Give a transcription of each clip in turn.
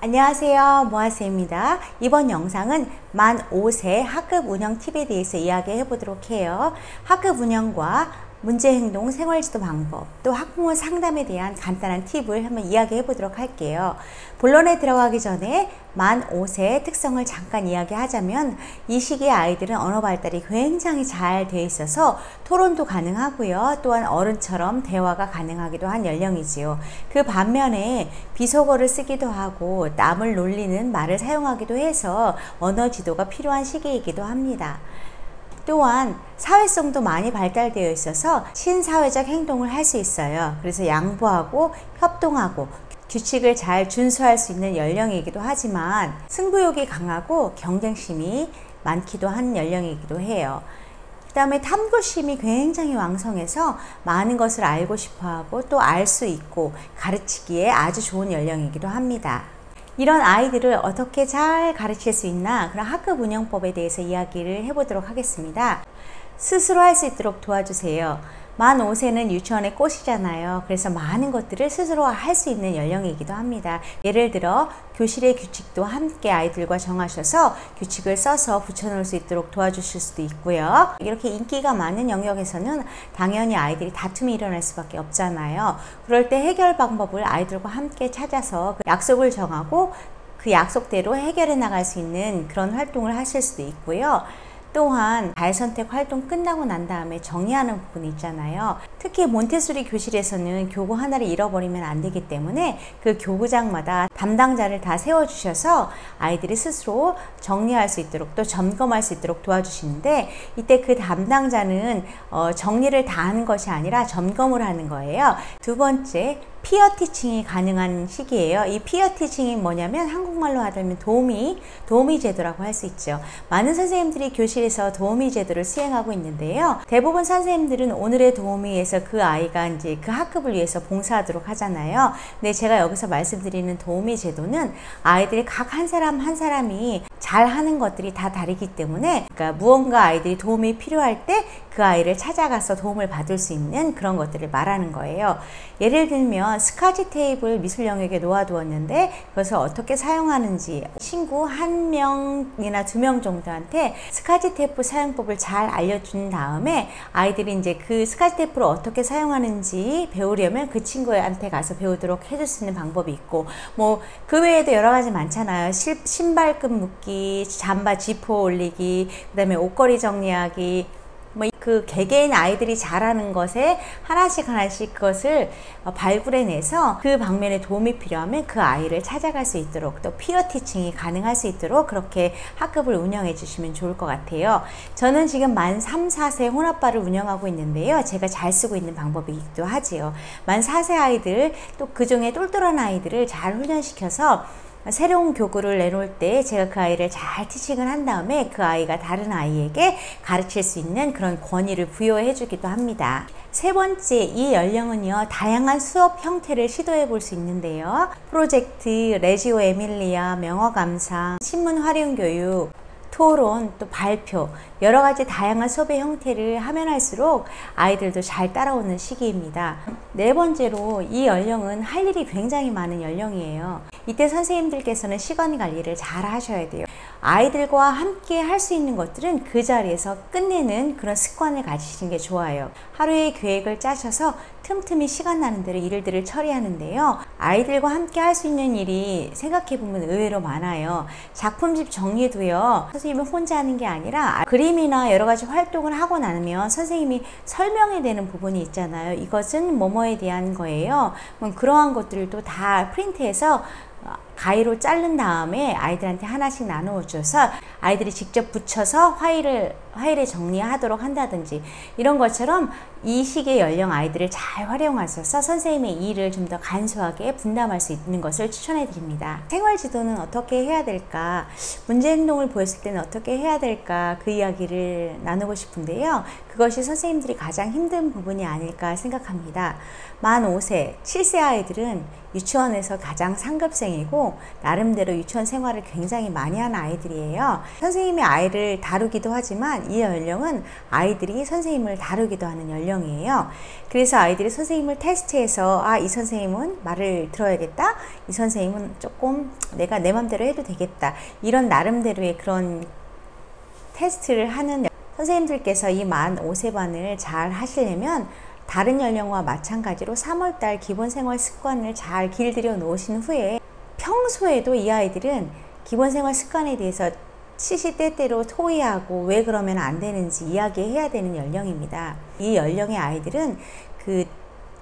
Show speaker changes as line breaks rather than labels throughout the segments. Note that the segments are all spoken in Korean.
안녕하세요, 모아쌤입니다. 이번 영상은 만 5세 학급 운영 팁에 대해서 이야기해 보도록 해요. 학급 운영과 문제행동, 생활지도 방법, 또 학부모 상담에 대한 간단한 팁을 한번 이야기해 보도록 할게요. 본론에 들어가기 전에 만 5세의 특성을 잠깐 이야기하자면 이 시기의 아이들은 언어 발달이 굉장히 잘 되어 있어서 토론도 가능하고요. 또한 어른처럼 대화가 가능하기도 한 연령이지요. 그 반면에 비속어를 쓰기도 하고 남을 놀리는 말을 사용하기도 해서 언어 지도가 필요한 시기이기도 합니다. 또한 사회성도 많이 발달되어 있어서 친사회적 행동을 할 수 있어요. 그래서 양보하고 협동하고 규칙을 잘 준수할 수 있는 연령이기도 하지만 승부욕이 강하고 경쟁심이 많기도 한 연령이기도 해요. 그 다음에 탐구심이 굉장히 왕성해서 많은 것을 알고 싶어하고 또 알 수 있고 가르치기에 아주 좋은 연령이기도 합니다. 이런 아이들을 어떻게 잘 가르칠 수 있나, 그런 학급 운영법에 대해서 이야기를 해보도록 하겠습니다. 스스로 할 수 있도록 도와주세요. 만 5세는 유치원의 꽃이잖아요. 그래서 많은 것들을 스스로 할 수 있는 연령이기도 합니다. 예를 들어 교실의 규칙도 함께 아이들과 정하셔서 규칙을 써서 붙여놓을 수 있도록 도와주실 수도 있고요. 이렇게 인기가 많은 영역에서는 당연히 아이들이 다툼이 일어날 수밖에 없잖아요. 그럴 때 해결 방법을 아이들과 함께 찾아서 약속을 정하고 그 약속대로 해결해 나갈 수 있는 그런 활동을 하실 수도 있고요. 또한 자율선택 활동 끝나고 난 다음에 정리하는 부분이 있잖아요. 특히 몬테소리 교실에서는 교구 하나를 잃어버리면 안 되기 때문에 그 교구장마다 담당자를 다 세워주셔서 아이들이 스스로 정리할 수 있도록 또 점검할 수 있도록 도와주시는데, 이때 그 담당자는 정리를 다 하는 것이 아니라 점검을 하는 거예요. 두 번째, 피어 티칭이 가능한 시기예요. 이 피어 티칭이 뭐냐면 한국말로 하자면 도우미 제도라고 할 수 있죠. 많은 선생님들이 교실에서 도우미 제도를 수행하고 있는데요. 대부분 선생님들은 오늘의 도우미에서 그 아이가 이제 그 학급을 위해서 봉사하도록 하잖아요. 근데 제가 여기서 말씀드리는 도우미 제도는 아이들이 각 한 사람 한 사람이 잘 하는 것들이 다 다르기 때문에, 그러니까 무언가 아이들이 도움이 필요할 때 그 아이를 찾아가서 도움을 받을 수 있는 그런 것들을 말하는 거예요. 예를 들면 스카치 테이프를 미술 영역에 놓아두었는데 그것을 어떻게 사용하는지 친구 1명이나 2명 정도한테 스카치 테이프 사용법을 잘 알려준 다음에 아이들이 이제 그 스카치 테이프를 어떻게 사용하는지 배우려면 그 친구한테 가서 배우도록 해줄 수 있는 방법이 있고, 뭐 그 외에도 여러 가지 많잖아요. 신발끈 묶기, 잠바 지퍼 올리기, 그 다음에 옷걸이 정리하기, 뭐 그 개개인 아이들이 잘하는 것에 하나씩 그것을 발굴해내서 그 방면에 도움이 필요하면 그 아이를 찾아갈 수 있도록, 또 피어 티칭이 가능할 수 있도록 그렇게 학급을 운영해 주시면 좋을 것 같아요. 저는 지금 만 3, 4세 혼합반을 운영하고 있는데요. 제가 잘 쓰고 있는 방법이기도 하지요. 만 4세 아이들, 또 그중에 똘똘한 아이들을 잘 훈련시켜서 새로운 교구를 내놓을 때 제가 그 아이를 잘 티칭을 한 다음에 그 아이가 다른 아이에게 가르칠 수 있는 그런 권위를 부여해 주기도 합니다. 세 번째, 이 연령은요, 다양한 수업 형태를 시도해 볼 수 있는데요. 프로젝트, 레지오 에밀리아, 명어 감상, 신문 활용 교육, 토론, 또 발표, 여러 가지 다양한 수업의 형태를 하면 할수록 아이들도 잘 따라오는 시기입니다. 네 번째로, 이 연령은 할 일이 굉장히 많은 연령이에요. 이때 선생님들께서는 시간 관리를 잘 하셔야 돼요. 아이들과 함께 할 수 있는 것들은 그 자리에서 끝내는 그런 습관을 가지시는 게 좋아요. 하루의 계획을 짜셔서 틈틈이 시간 나는 대로 일들을 처리하는데요. 아이들과 함께 할 수 있는 일이 생각해보면 의외로 많아요. 작품집 정리도요, 선생님이 혼자 하는 게 아니라 그림이나 여러 가지 활동을 하고 나면 선생님이 설명해야 되는 부분이 있잖아요. 이것은 뭐뭐에 대한 거예요. 그러한 것들도 다 프린트해서 가위로 자른 다음에 아이들한테 하나씩 나누어 줘서 아이들이 직접 붙여서 파일에 정리하도록 한다든지, 이런 것처럼 이 시기의 연령 아이들을 잘 활용하셔서 선생님의 일을 좀 더 간소하게 분담할 수 있는 것을 추천해 드립니다. 생활지도는 어떻게 해야 될까, 문제행동을 보였을 때는 어떻게 해야 될까, 그 이야기를 나누고 싶은데요. 그것이 선생님들이 가장 힘든 부분이 아닐까 생각합니다. 만 5세, 7세 아이들은 유치원에서 가장 상급생이고 나름대로 유치원 생활을 굉장히 많이 하는 아이들이에요. 선생님이 아이를 다루기도 하지만 이 연령은 아이들이 선생님을 다루기도 하는 연령이에요. 그래서 아이들이 선생님을 테스트해서 이 선생님은 말을 들어야겠다, 이 선생님은 조금 내가 내 맘대로 해도 되겠다, 이런 나름대로의 그런 테스트를 하는 선생님들께서 이 만 5세반을 잘 하시려면 다른 연령과 마찬가지로 3월달 기본생활 습관을 잘 길들여 놓으신 후에 평소에도 이 아이들은 기본생활 습관에 대해서 시시때때로 토의하고 왜 그러면 안 되는지 이야기해야 되는 연령입니다. 이 연령의 아이들은 그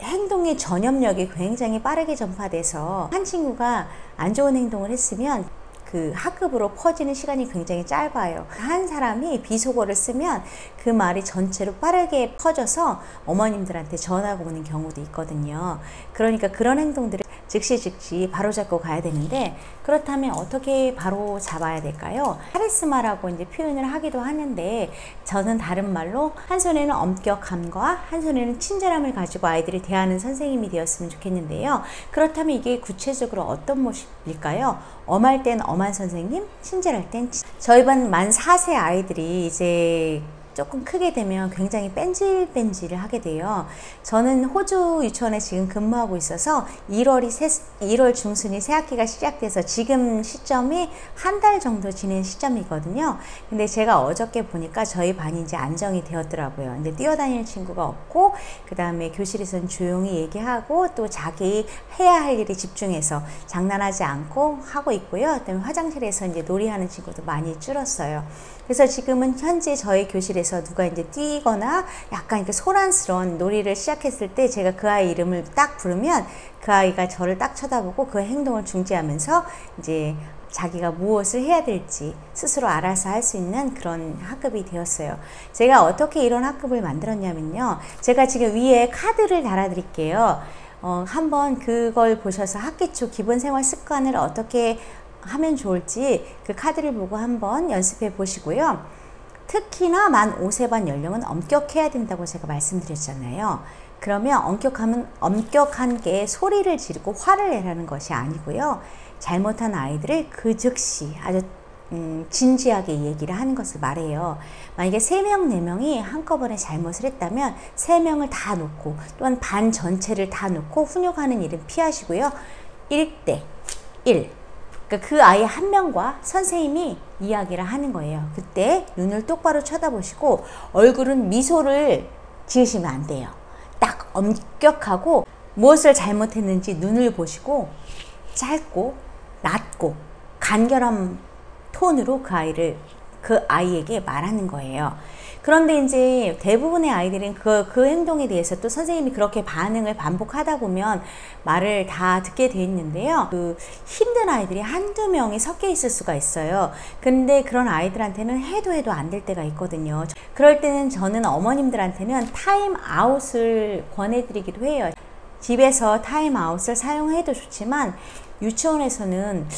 행동의 전염력이 굉장히 빠르게 전파돼서 한 친구가 안 좋은 행동을 했으면 그 학급으로 퍼지는 시간이 굉장히 짧아요. 한 사람이 비속어를 쓰면 그 말이 전체로 빠르게 퍼져서 어머님들한테 전화가 오는 경우도 있거든요. 그러니까 그런 행동들을 즉시 바로잡고 가야 되는데, 그렇다면 어떻게 바로 잡아야 될까요? 카리스마라고 이제 표현을 하기도 하는데, 저는 다른 말로 한 손에는 엄격함과 한 손에는 친절함을 가지고 아이들이 대하는 선생님이 되었으면 좋겠는데요. 그렇다면 이게 구체적으로 어떤 모습일까요? 엄할 땐 엄한 선생님, 친절할 땐 저희 반 만 4세 아이들이 이제 조금 크게 되면 굉장히 뺀질뺀질을 하게 돼요. 저는 호주 유치원에 지금 근무하고 있어서 1월 중순이 새학기가 시작돼서 지금 시점이 한 달 정도 지낸 시점이거든요. 근데 제가 어저께 보니까 저희 반이 이제 안정이 되었더라고요. 이제 뛰어다니는 친구가 없고, 그 다음에 교실에서는 조용히 얘기하고 또 자기 해야 할 일에 집중해서 장난하지 않고 하고 있고요. 그다음에 화장실에서 이제 놀이하는 친구도 많이 줄었어요. 그래서 지금은 현재 저희 교실에서 누가 이제 뛰거나 약간 이렇게 소란스러운 놀이를 시작했을 때 제가 그 아이 이름을 딱 부르면 그 아이가 저를 딱 쳐다보고 그 행동을 중지하면서 이제 자기가 무엇을 해야 될지 스스로 알아서 할 수 있는 그런 학급이 되었어요. 제가 어떻게 이런 학급을 만들었냐면요. 제가 지금 위에 카드를 달아 드릴게요. 한번 그걸 보셔서 학기 초 기본생활 습관을 어떻게 하면 좋을지 그 카드를 보고 한번 연습해 보시고요. 특히나 만 5세반 연령은 엄격해야 된다고 제가 말씀드렸잖아요. 그러면 엄격한 게 소리를 지르고 화를 내라는 것이 아니고요. 잘못한 아이들을 그 즉시 아주 진지하게 얘기를 하는 것을 말해요. 만약에 3명, 4명이 한꺼번에 잘못을 했다면 3명을 다 놓고 또한 반 전체를 다 놓고 훈육하는 일은 피하시고요. 1대 1. 그러니까 그 아이 한 명과 선생님이 이야기를 하는 거예요. 그때 눈을 똑바로 쳐다보시고 얼굴은 미소를 지으시면 안 돼요. 딱 엄격하고 무엇을 잘못했는지 눈을 보시고 짧고 낮고 간결한 톤으로 그 아이에게 말하는 거예요. 그런데 이제 대부분의 아이들은 그 행동에 대해서 또 선생님이 그렇게 반응을 반복하다 보면 말을 다 듣게 돼 있는데요. 그 힘든 아이들이 한두 명이 섞여 있을 수가 있어요. 근데 그런 아이들한테는 해도 안 될 때가 있거든요. 그럴 때는 저는 어머님들한테는 타임아웃을 권해드리기도 해요. 집에서 타임아웃을 사용해도 좋지만 유치원에서는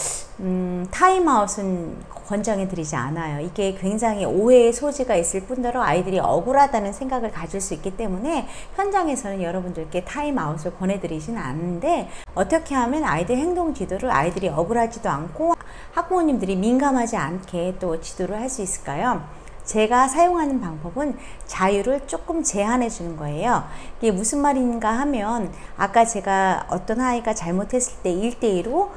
타임아웃은 권장해 드리지 않아요. 이게 굉장히 오해의 소지가 있을 뿐더러 아이들이 억울하다는 생각을 가질 수 있기 때문에 현장에서는 여러분들께 타임아웃을 권해 드리진 않는데, 어떻게 하면 아이들 행동 지도를 아이들이 억울하지도 않고 학부모님들이 민감하지 않게 또 지도를 할 수 있을까요? 제가 사용하는 방법은 자유를 조금 제한해 주는 거예요. 이게 무슨 말인가 하면, 아까 제가 어떤 아이가 잘못했을 때 1대1로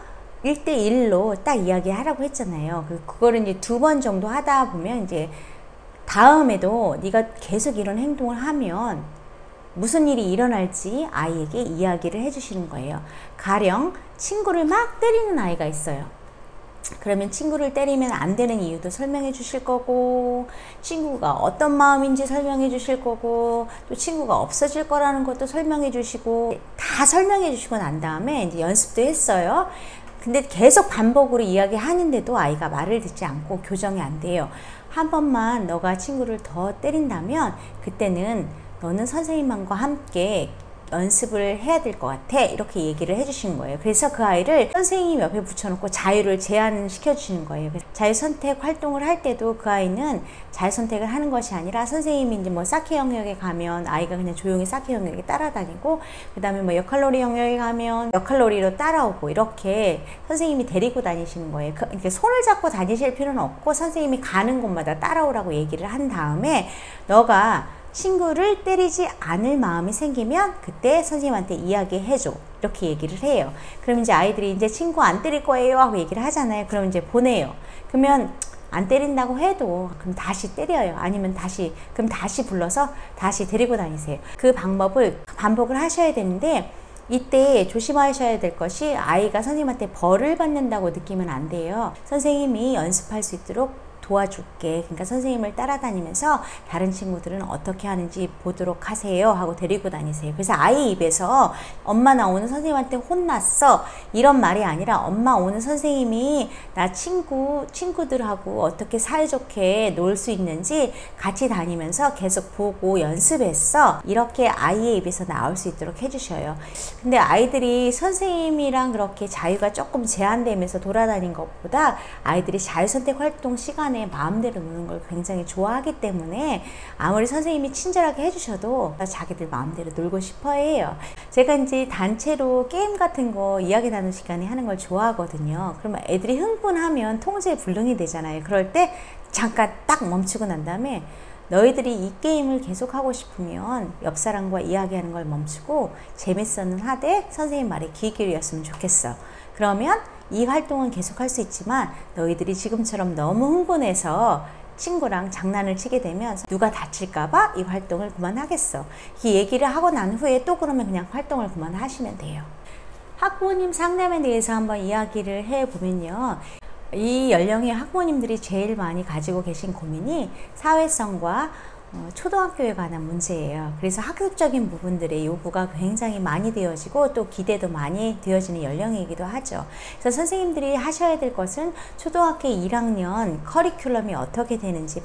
딱 이야기하라고 했잖아요. 그거를 이제 2번 정도 하다 보면 이제 다음에도 네가 계속 이런 행동을 하면 무슨 일이 일어날지 아이에게 이야기를 해주시는 거예요. 가령 친구를 막 때리는 아이가 있어요. 그러면 친구를 때리면 안 되는 이유도 설명해 주실 거고, 친구가 어떤 마음인지 설명해 주실 거고, 또 친구가 없어질 거라는 것도 설명해 주시고, 다 설명해 주시고 난 다음에 이제 연습도 했어요. 근데 계속 반복으로 이야기하는데도 아이가 말을 듣지 않고 교정이 안 돼요. 한 번만 너가 친구를 더 때린다면 그때는 너는 선생님과 함께 연습을 해야 될 것 같아, 이렇게 얘기를 해주신 거예요. 그래서 그 아이를 선생님 옆에 붙여놓고 자유를 제한시켜 주시는 거예요. 자유선택 활동을 할 때도 그 아이는 자유선택을 하는 것이 아니라, 선생님이 이제 뭐 쌓기 영역에 가면 아이가 그냥 조용히 쌓기 영역에 따라다니고, 그 다음에 뭐 역할놀이 영역에 가면 역할놀이로 따라오고, 이렇게 선생님이 데리고 다니시는 거예요. 이렇게 손을 잡고 다니실 필요는 없고, 선생님이 가는 곳마다 따라오라고 얘기를 한 다음에, 너가 친구를 때리지 않을 마음이 생기면 그때 선생님한테 이야기해줘, 이렇게 얘기를 해요. 그럼 이제 아이들이 이제 친구 안 때릴 거예요 하고 얘기를 하잖아요. 그럼 이제 보내요. 그러면 안 때린다고 해도 그럼 다시 때려요. 아니면 그럼 다시 불러서 다시 데리고 다니세요. 그 방법을 반복을 하셔야 되는데, 이때 조심하셔야 될 것이, 아이가 선생님한테 벌을 받는다고 느끼면 안 돼요. 선생님이 연습할 수 있도록 도와줄게, 그러니까 선생님을 따라다니면서 다른 친구들은 어떻게 하는지 보도록 하세요 하고 데리고 다니세요. 그래서 아이 입에서 엄마 나 오늘 선생님한테 혼났어, 이런 말이 아니라, 엄마 오늘 선생님이 나 친구들하고 어떻게 사이좋게 놀 수 있는지 같이 다니면서 계속 보고 연습했어, 이렇게 아이의 입에서 나올 수 있도록 해주셔요. 근데 아이들이 선생님이랑 그렇게 자유가 조금 제한되면서 돌아다닌 것보다, 아이들이 자유선택 활동 시간에 마음대로 노는 걸 굉장히 좋아하기 때문에, 아무리 선생님이 친절하게 해주셔도 자기들 마음대로 놀고 싶어 해요. 제가 이제 단체로 게임 같은 거 이야기 나누는 시간에 하는 걸 좋아하거든요. 그러면 애들이 흥분하면 통제불능이 되잖아요. 그럴 때 잠깐 딱 멈추고 난 다음에, 너희들이 이 게임을 계속 하고 싶으면 옆 사람과 이야기하는 걸 멈추고 재밌어는 하되 선생님 말에 귀 기울였으면 좋겠어. 그러면 이 활동은 계속 할 수 있지만, 너희들이 지금처럼 너무 흥분해서 친구랑 장난을 치게 되면 누가 다칠까봐 이 활동을 그만하겠어, 이 얘기를 하고 난 후에 또 그러면 그냥 활동을 그만하시면 돼요. 학부모님 상담에 대해서 한번 이야기를 해보면요, 이 연령의 학부모님들이 제일 많이 가지고 계신 고민이 사회성과 초등학교에 관한 문제예요. 그래서 학습적인 부분들의 요구가 굉장히 많이 되어지고, 또 기대도 많이 되어지는 연령이기도 하죠. 그래서 선생님들이 하셔야 될 것은 초등학교 1학년 커리큘럼이 어떻게 되는지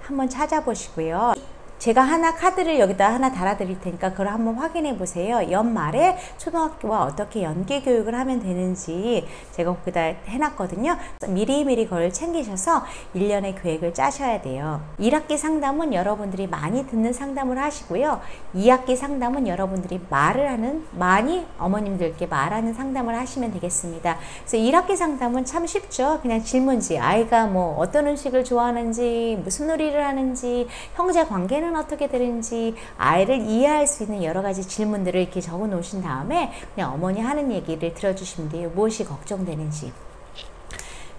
한번 찾아보시고요. 제가 카드를 여기다 하나 달아 드릴 테니까 그걸 한번 확인해 보세요. 연말에 초등학교와 어떻게 연계 교육을 하면 되는지 제가 거기다 해놨거든요. 미리미리 그걸 챙기셔서 1년의 계획을 짜셔야 돼요. 1학기 상담은 여러분들이 많이 듣는 상담을 하시고요. 2학기 상담은 여러분들이 많이 어머님들께 말하는 상담을 하시면 되겠습니다. 그래서 1학기 상담은 참 쉽죠. 그냥 질문지, 아이가 뭐 어떤 음식을 좋아하는지, 무슨 놀이를 하는지, 형제 관계는 어떻게 되는지, 아이를 이해할 수 있는 여러 가지 질문들을 이렇게 적어 놓으신 다음에 그냥 어머니 하는 얘기를 들어주시면 돼요. 무엇이 걱정되는지.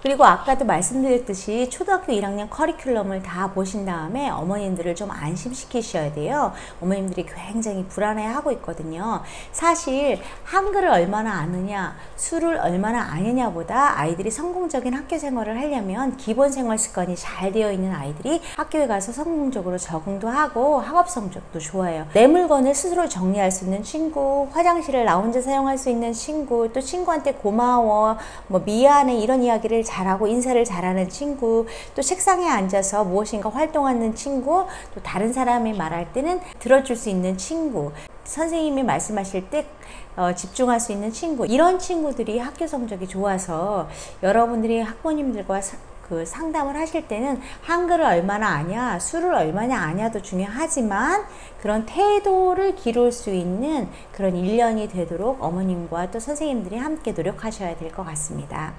그리고 아까도 말씀드렸듯이 초등학교 1학년 커리큘럼을 다 보신 다음에 어머님들을 좀 안심시키셔야 돼요. 어머님들이 굉장히 불안해하고 있거든요. 사실 한글을 얼마나 아느냐, 수를 얼마나 아느냐보다 아이들이 성공적인 학교 생활을 하려면 기본 생활 습관이 잘 되어 있는 아이들이 학교에 가서 성공적으로 적응도 하고 학업 성적도 좋아요. 내 물건을 스스로 정리할 수 있는 친구, 화장실을 나 혼자 사용할 수 있는 친구, 또 친구한테 고마워, 뭐 미안해 이런 이야기를 잘하고 인사를 잘하는 친구, 또 책상에 앉아서 무엇인가 활동하는 친구, 또 다른 사람이 말할 때는 들어줄 수 있는 친구, 선생님이 말씀하실 때 집중할 수 있는 친구, 이런 친구들이 학교 성적이 좋아서 여러분들이 학부모님들과 상담을 하실 때는 한글을 얼마나 아냐, 수를 얼마나 아냐도 중요하지만 그런 태도를 기를 수 있는 그런 1년이 되도록 어머님과 또 선생님들이 함께 노력하셔야 될 것 같습니다.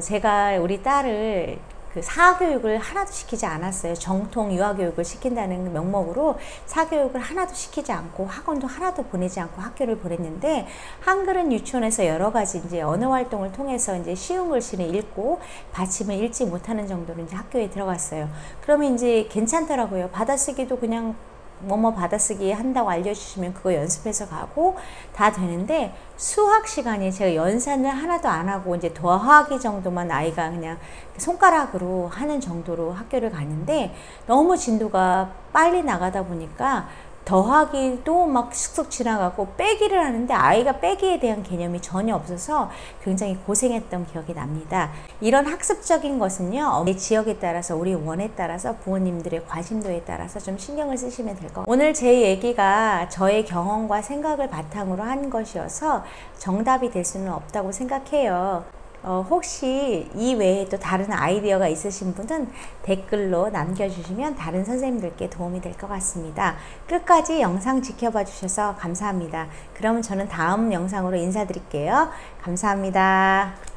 제가 우리 딸을 사교육을 하나도 시키지 않았어요. 정통 유아교육을 시킨다는 명목으로 사교육을 하나도 시키지 않고 학원도 하나도 보내지 않고 학교를 보냈는데, 한글은 유치원에서 여러 가지 이제 언어 활동을 통해서 이제 쉬운 글씨는 읽고 받침을 읽지 못하는 정도로 이제 학교에 들어갔어요. 그러면 이제 괜찮더라고요. 받아쓰기도 그냥 뭐뭐 받아쓰기 한다고 알려주시면 그거 연습해서 가고 다 되는데, 수학 시간에 제가 연산을 하나도 안 하고 이제 더하기 정도만 아이가 그냥 손가락으로 하는 정도로 학교를 갔는데, 너무 진도가 빨리 나가다 보니까 더하기도 막 쑥쑥 지나가고 빼기를 하는데 아이가 빼기에 대한 개념이 전혀 없어서 굉장히 고생했던 기억이 납니다. 이런 학습적인 것은요, 내 지역에 따라서 우리 원에 따라서 부모님들의 관심도에 따라서 좀 신경을 쓰시면 될 것 같아요. 오늘 제 얘기가 저의 경험과 생각을 바탕으로 한 것이어서 정답이 될 수는 없다고 생각해요. 혹시 이 외에 또 다른 아이디어가 있으신 분은 댓글로 남겨주시면 다른 선생님들께 도움이 될 것 같습니다. 끝까지 영상 지켜봐 주셔서 감사합니다. 그럼 저는 다음 영상으로 인사드릴게요. 감사합니다.